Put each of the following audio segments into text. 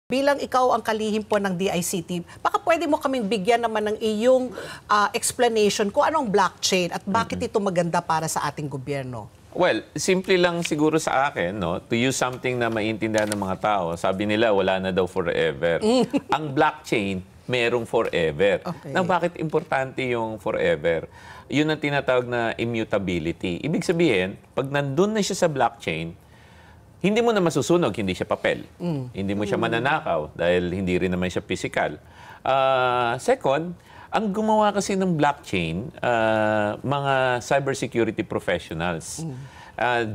Bilang ikaw ang kalihim po ng DICT, baka pwede mo kaming bigyan naman ng iyong explanation kung anong blockchain at bakit ito maganda para sa ating gobyerno. Well, simple lang siguro sa akin, no, to use something na maintindihan ng mga tao. Sabi nila, wala na daw forever. Ang blockchain, merong forever. Okay. Na bakit importante yung forever? Yun ang tinatawag na immutability. Ibig sabihin, pag nandun na siya sa blockchain, hindi mo na masusunog, hindi siya papel. Hindi mo siya mananakaw dahil hindi rin naman siya physical. Second, ang gumawa kasi ng blockchain, mga cybersecurity professionals.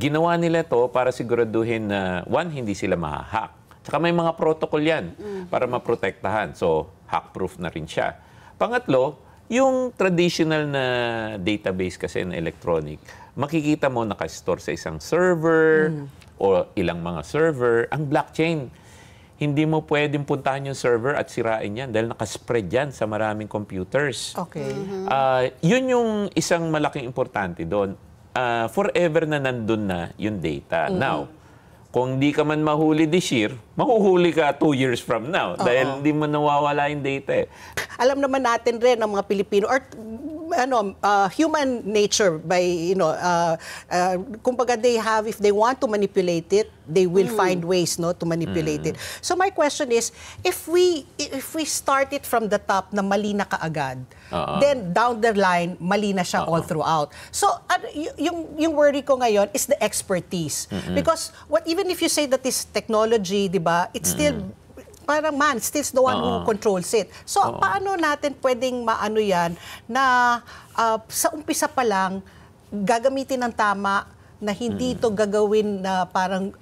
Ginawa nila to para siguraduhin na, one, hindi sila mahahack. Saka may mga protocol yan para maprotektahan. So, hack-proof na rin siya. Pangatlo, yung traditional na database kasi na electronic, makikita mo nakastore sa isang server, o ilang mga server. Ang blockchain, hindi mo pwedeng puntahan yung server at sirain yan dahil nakaspread yan sa maraming computers. Okay. Yun yung isang malaking importante doon. Forever na nandun na yung data. Now, kung di ka man mahuli this year, mahuhuli ka 2 years from now dahil hindi mo nawawala yung data. Alam naman natin rin ng mga Pilipino or human nature by kumbaga if they want to manipulate it, they will find ways to manipulate it. So my question is, if we start it from the top na mali na kaagad, then down the line mali na siya all throughout. So yung worry ko ngayon is the expertise, because even if you say that this technology, di ba, it's still parang man, still the one who controls it. So, paano natin pwedeng maano yan na sa umpisa pa lang, gagamitin ng tama na hindi ito gagawin na parang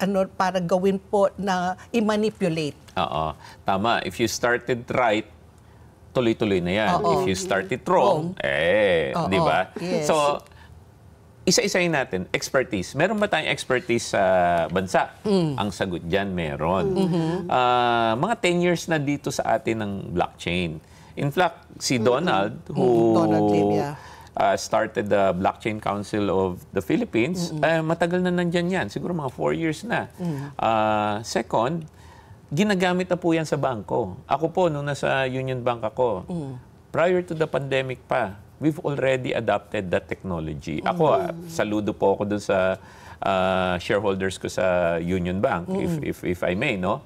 gawin po na i-manipulate? Oo. Tama. If you started right, tuloy-tuloy na yan. If you started wrong, di ba? Yes. So, isa-isayin natin, expertise. Meron ba tayong expertise sa bansa? Ang sagot dyan, meron. Mga 10 years na dito sa atin ng blockchain. In fact, si Donald, who started the Blockchain Council of the Philippines, matagal na nandyan yan. Siguro mga 4 years na. Second, ginagamit na po yan sa bangko. Ako po, nung nasa Union Bank ako, prior to the pandemic pa, we've already adopted that technology. Ako, saludo po ako dun sa shareholders ko sa Union Bank, if I may, no?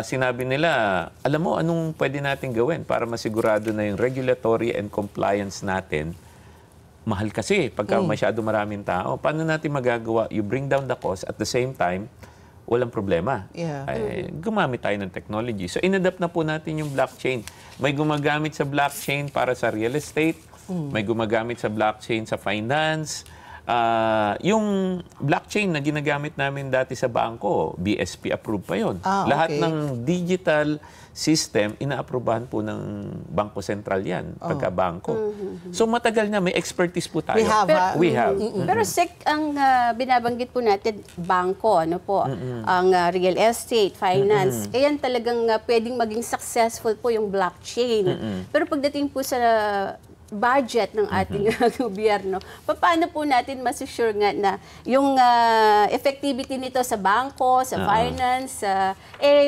Sinabi nila, alam mo, anong pwede natin gawin para masigurado na yung regulatory and compliance natin? Mahal kasi pagka masyado maraming tao. Paano natin magagawa? You bring down the cost at the same time, walang problema. Gumamit tayo ng technology. So, inadapt na po natin yung blockchain. May gumagamit sa blockchain para sa real estate. May gumagamit sa blockchain sa finance. Yung blockchain na ginagamit namin dati sa bangko, BSP approved pa yun. Lahat ng digital system, ina-aprobahan po ng Bangko Sentral yan, pagka-bangko. So matagal na, may expertise po tayo. We have. Pero ang binabanggit po natin, bangko, ano po, ang real estate, finance, yan talagang pwedeng maging successful po yung blockchain. Pero pagdating po sa budget ng ating gobyerno, paano po natin masasure nga na yung effectivity nito sa bangko, sa finance,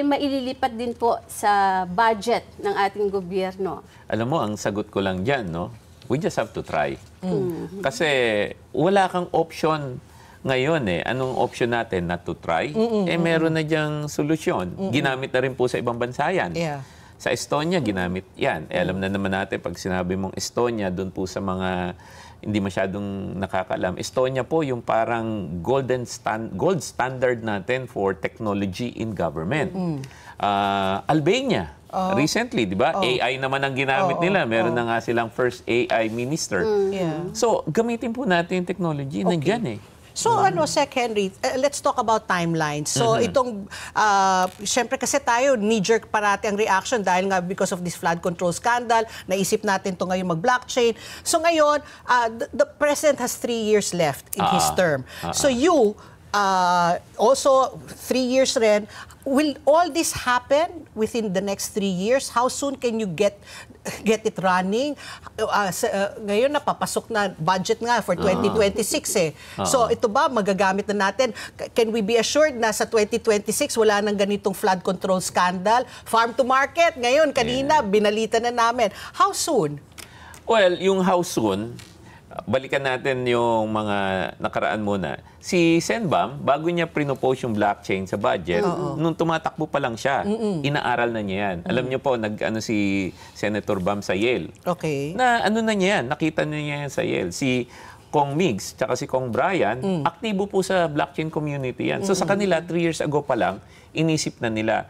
maililipat din po sa budget ng ating gobyerno? Alam mo, ang sagot ko lang dyan, no? We just have to try. Kasi wala kang option ngayon Anong option natin? Not to try? Meron na dyang solusyon. Ginamit na rin po sa ibang bansa yan. Sa Estonia, ginamit yan. Alam na naman natin, pag sinabi mong Estonia, doon po sa mga hindi masyadong nakakaalam, Estonia po yung parang gold standard natin for technology in government. Albania, recently, di ba? AI naman ang ginamit nila. Meron na nga silang first AI minister. So, gamitin po natin yung technology. Nandyan So, Sec Henry, let's talk about timelines. So, itong, syempre kasi tayo, knee-jerk parati ang reaction dahil nga because of this flood control scandal, naisip natin ito ngayon mag-blockchain. So, ngayon, the President has 3 years left in his term. So, you, Also, 3 years rin. Will all this happen within the next 3 years? How soon can you get it running? Ngayon napapasok na budget nga for 2026 eh. So ito ba magagamit na natin? Can we be assured na sa 2026 wala nang ganitong flood control scandal? Farm to market ngayon kanina binalita na namin. How soon? Well, yung how soon, balikan natin yung mga nakaraan muna. Si Senbam, bago niya pinopose yung blockchain sa budget, nung tumatakbo pa lang siya, inaaral na niya yan. Alam niyo po, si Senator Bam sa Yale. Okay. Na ano na niya yan, nakita na niya yan sa Yale. Si Kong Migs, tsaka si Kong Brian, aktibo po sa blockchain community yan. So sa kanila, 3 years ago pa lang, inisip na nila.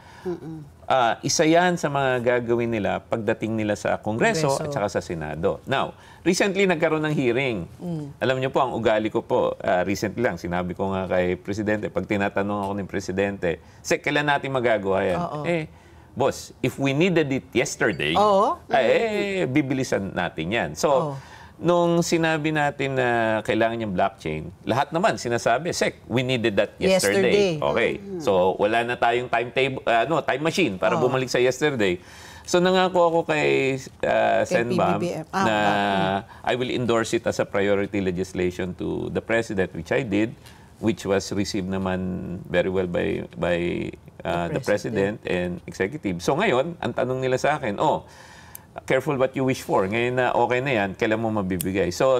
Isa yan sa mga gagawin nila pagdating nila sa Kongreso at saka sa Senado. Now, recently nagkaroon ng hearing. Alam niyo po, ang ugali ko po, recently lang, sinabi ko nga kay Presidente, pag tinatanong ako ng Presidente, kailan natin magagawa yan? Boss, if we needed it yesterday, bibilisan natin yan. So, nung sinabi natin na kailangan yung blockchain, lahat naman sinasabi, we needed that yesterday. Okay. So, wala na tayong time machine para bumalik sa yesterday. So, nangako ako kay Senbam na I will endorse it as a priority legislation to the President, which I did, which was received naman very well by the President and Executive. So, ngayon, ang tanong nila sa akin, careful what you wish for. Ngayon na okay na yan, kailan mo mabibigay? So,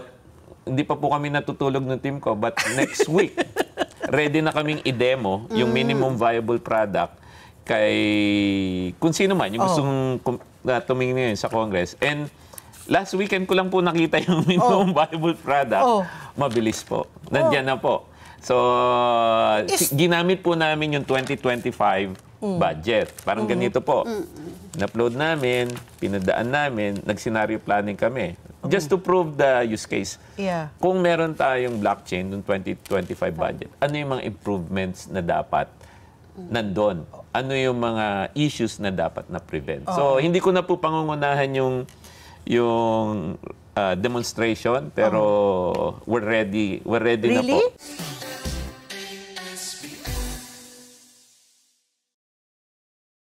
hindi pa po kami natutulog ng team ko, but next week, ready na kaming i-demo yung minimum viable product kay kung sino man, yung gustong tumingin ngayon sa Congress. And last weekend ko lang po nakita yung minimum viable product. Mabilis po. Nandiyan na po. So, ginamit po namin yung 2025 budget. Parang ganito po. In-upload namin, pinadaan namin, nag-scenario planning kami. Just to prove the use case. Kung meron tayong blockchain noong 2025 budget, ano yung mga improvements na dapat nandun? Ano yung mga issues na dapat na-prevent? So, hindi ko na po pangungunahan yung demonstration, pero we're ready Really? na po.